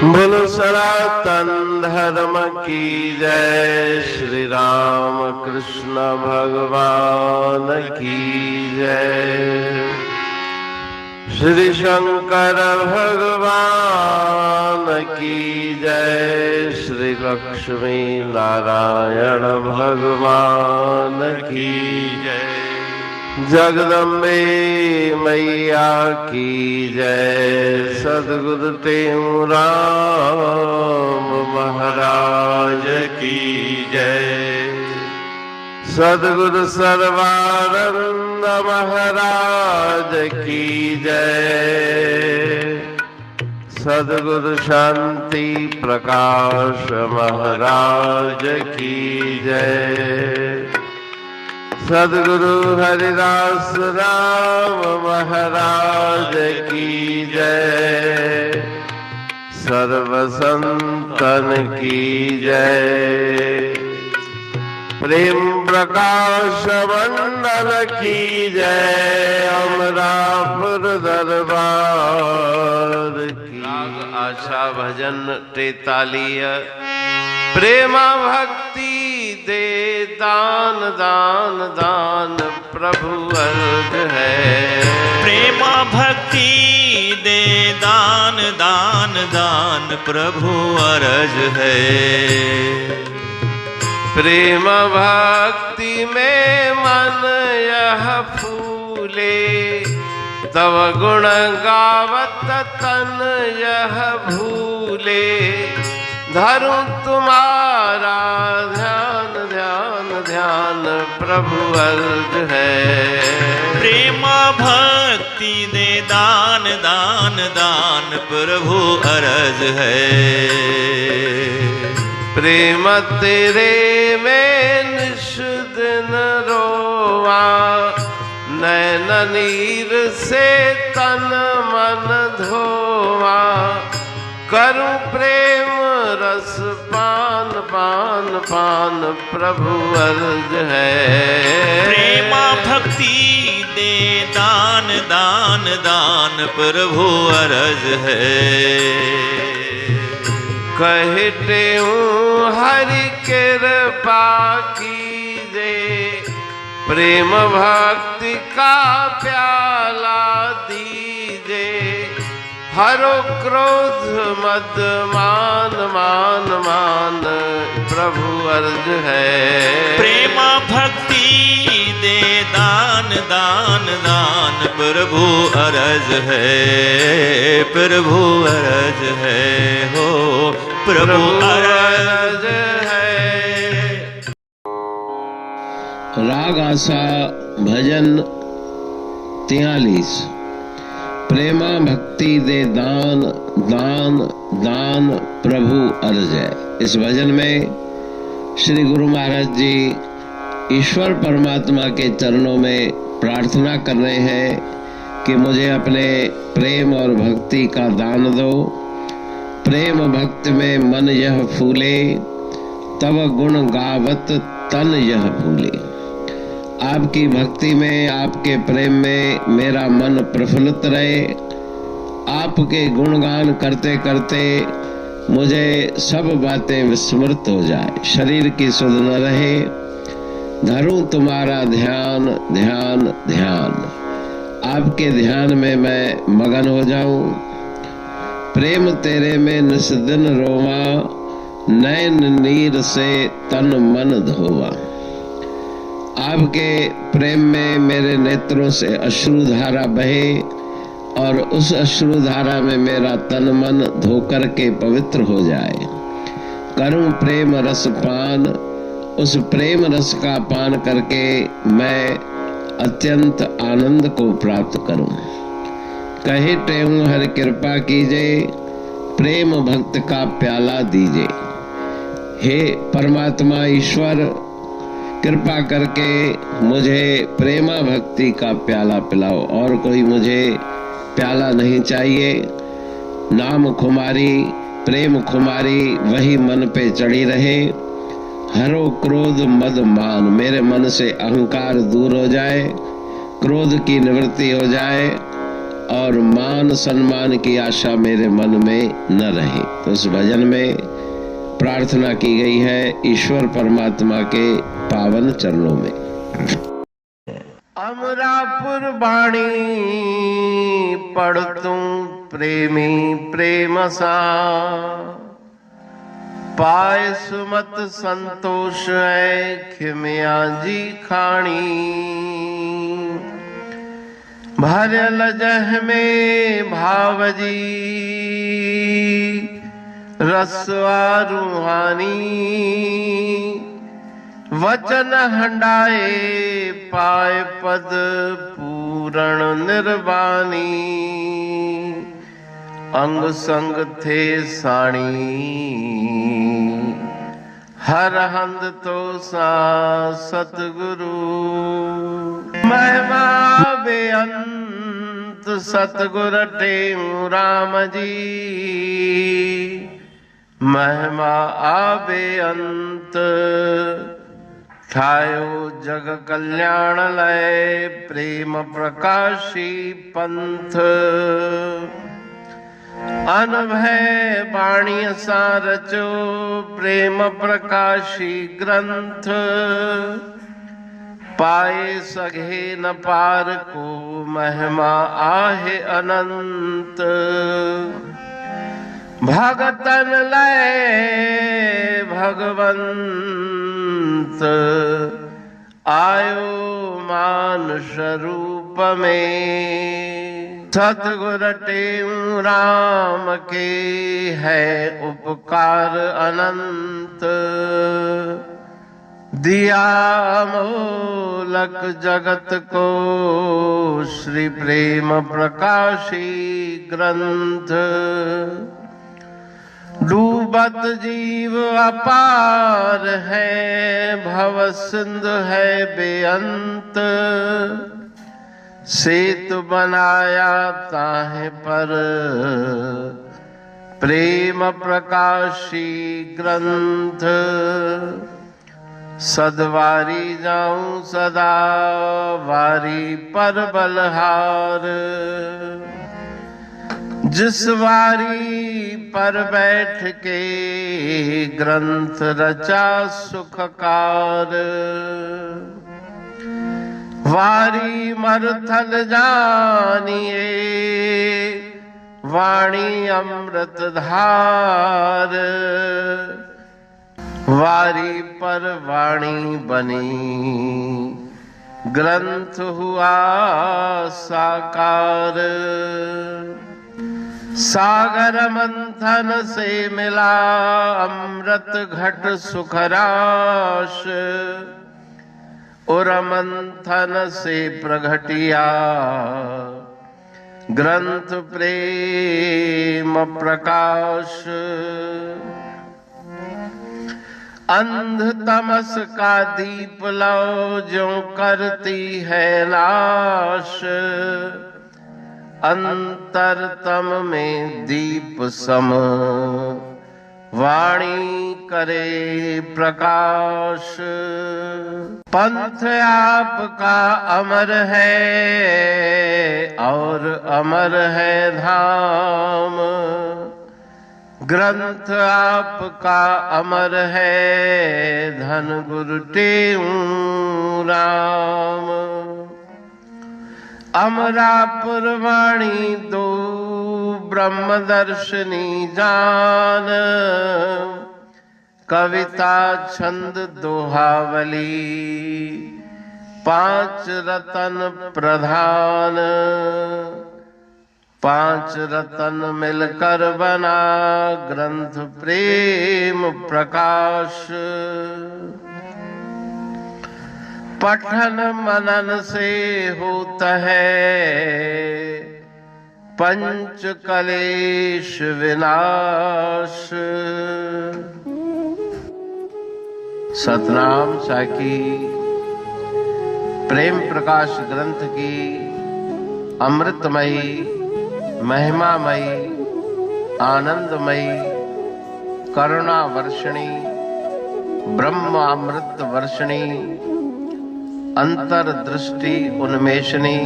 बोलो सनातन धर्म की जय। श्री राम कृष्ण भगवान की जय। श्री शंकर भगवान की जय। श्री लक्ष्मी नारायण भगवान की जय। जगदम्बे मैया की जय। सद्गुरु राम महाराज की जय। सद्गुरु सर्वानंद महाराज की जय। सद्गुरु शांति प्रकाश महाराज की जय। सद्गुरु हरिदास राम महाराज की जय। सर्व संतन की जय। प्रेम प्रकाश मंडल की जय। अमरापुर दरबार की। राग आशा भजन 43। प्रेमा भक्ति दे दान दान दान प्रभु अर्ज है। प्रेमा भक्ति दे दान दान दान प्रभु अर्ज है। प्रेम भक्ति में मन यह फूले। तव गुण गावत तन यह भूले। धरूं तुम्हारा ध्यान ध्यान ध्यान प्रभु अर्ज है। प्रेम भक्ति दे दान दान दान प्रभु अर्ज है। प्रेम तेरे में निश दिन रोवा। नैन नीर से तन मन धोवा। करूं प्रेम रस पान पान पान प्रभु अर्ज है। प्रेम भक्ति दे दान दान दान प्रभु अर्ज है। कहते हूँ हरि कृपा कीजे। प्रेम भक्ति का प्याला दीजे। हरो क्रोध मद मान मान मान प्रभु अर्ज है। प्रेम भक्ति दे दान दान दान प्रभु अर्ज है। प्रभु अर्ज है हो प्रभु अर्ज है। राग आशा भजन 43। प्रेमा भक्ति दे दान दान दान प्रभु अर्ज है। इस भजन में श्री गुरु महाराज जी ईश्वर परमात्मा के चरणों में प्रार्थना कर रहे हैं कि मुझे अपने प्रेम और भक्ति का दान दो। प्रेम भक्ति में मन यह फूले। तव गुण गावत तन यह भूले। आपकी भक्ति में आपके प्रेम में मेरा मन प्रफुल्लित रहे। आपके गुणगान करते करते मुझे सब बातें विस्मृत हो जाए। शरीर की सुध न रहे। धरूं तुम्हारा ध्यान ध्यान ध्यान। आपके ध्यान में मैं मगन हो जाऊं। प्रेम तेरे में निस्दिन रोवा। नैन नीर से तन मन धोवा। आपके प्रेम में मेरे नेत्रों से अश्रुधारा बहे और उस अश्रुधारा में मेरा तन मन धोकर के पवित्र हो जाए। करूं प्रेम रस पान। उस प्रेम रस का पान करके मैं अत्यंत आनंद को प्राप्त करूं। कहे टेहूं हर कृपा कीजे। प्रेम भक्त का प्याला दीजे। हे परमात्मा ईश्वर, कृपा करके मुझे प्रेमा भक्ति का प्याला पिलाओ। और कोई मुझे प्याला नहीं चाहिए। नाम खुमारी प्रेम खुमारी वही मन पे चढ़ी रहे। हरो क्रोध मद मान। मेरे मन से अहंकार दूर हो जाए। क्रोध की निवृत्ति हो जाए और मान सम्मान की आशा मेरे मन में न रहे। तो इस भजन में प्रार्थना की गई है ईश्वर परमात्मा के पावन चरणों में। अमरापुर बाणी पढ़तूं प्रेमी प्रेम सा, पाए सुमत संतोष है खिमिया जी खाणी। भरल जह में भावजी रसवा रूहानी, वचन हंडाए पाए पद पूरण निर्वाणी। अंग संग थे साणी हर हंद तो सा सतगुरु। महिमा बेअंत सतगुर टेऊ राम जी, महिमा आबे अंत ठायो जग कल्याण लय प्रेम प्रकाशी पंथ। अनभय बाणी सा रचो प्रेम प्रकाशी ग्रंथ। पाए सघे न पार को महिमा आहे अनंत। भगतन लय भगवंत आयो मानुष रूप में। सतगुर टेऊ राम के है उपकार अनंत। दिया मोलक जगत को श्री प्रेम प्रकाशी ग्रंथ। डूबत जीव अपार है भव सिंध है बेअंत। सेतु बनाया ताहे पर प्रेम प्रकाशी ग्रंथ। सदवारी जाऊं सदा वारी पर बलहार। जिस वारी पर बैठ के ग्रंथ रचा सुखकार। वारी मरथल जानिए वाणी अमृत धार। वारी पर वाणी बनी ग्रंथ हुआ साकार। सागर मंथन से मिला अमृत घट सुखराश। और मंथन से प्रगटिया ग्रंथ प्रेम प्रकाश। अंध तमस का दीप लो जो करती है नाश। अंतरतम में दीप सम वाणी करे प्रकाश। पंथ आपका अमर है और अमर है धाम। ग्रंथ आपका अमर है धन गुरु टेऊ राम। अमरापुर वाणी दो ब्रह्मदर्शनी जान। कविता छंद दोहावली पांच रतन प्रधान। पांच रतन मिलकर बना ग्रंथ प्रेम प्रकाश। पठन मनन से होता है पंच कलेश विनाश। सतनाम साकी प्रेम प्रकाश ग्रंथ की अमृतमयी महिमामयी आनंदमयी करुणा वर्षणी ब्रह्म अमृत वर्षणी अंतरदृष्टि उन्मेषणी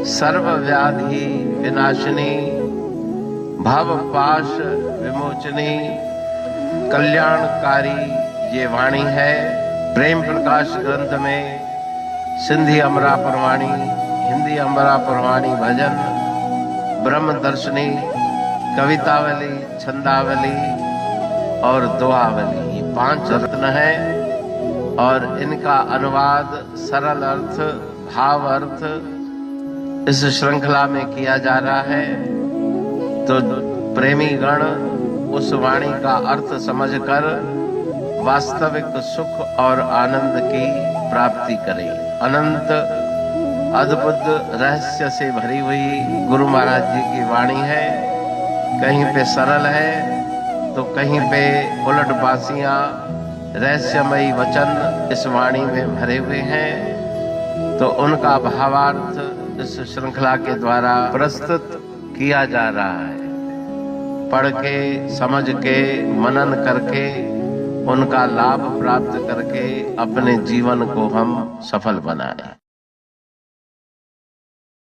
सर्व व्याधि विनाशिनी, भव पाश विमोचनी, कल्याणकारी ये वाणी है। प्रेम प्रकाश ग्रंथ में सिंधी अमरा परवाणी, हिंदी अमरा परवाणी भजन, ब्रह्म दर्शनी, कवितावली, छंदावली और दुआवली, ये 5 रत्न हैं और इनका अनुवाद सरल अर्थ, भाव अर्थ इस श्रृंखला में किया जा रहा है। तो प्रेमी गण उस वाणी का अर्थ समझकर वास्तविक सुख और आनंद की प्राप्ति करें। अनंत अद्भुत रहस्य से भरी हुई गुरु महाराज जी की वाणी है। कहीं पे सरल है तो कहीं पे उलट बासियां, रहस्यमयी वचन इस वाणी में भरे हुए हैं। तो उनका भावार्थ इस श्रृंखला के द्वारा प्रस्तुत किया जा रहा है। पढ़ के, समझ के, मनन करके, उनका लाभ प्राप्त करके अपने जीवन को हम सफल बनाएं।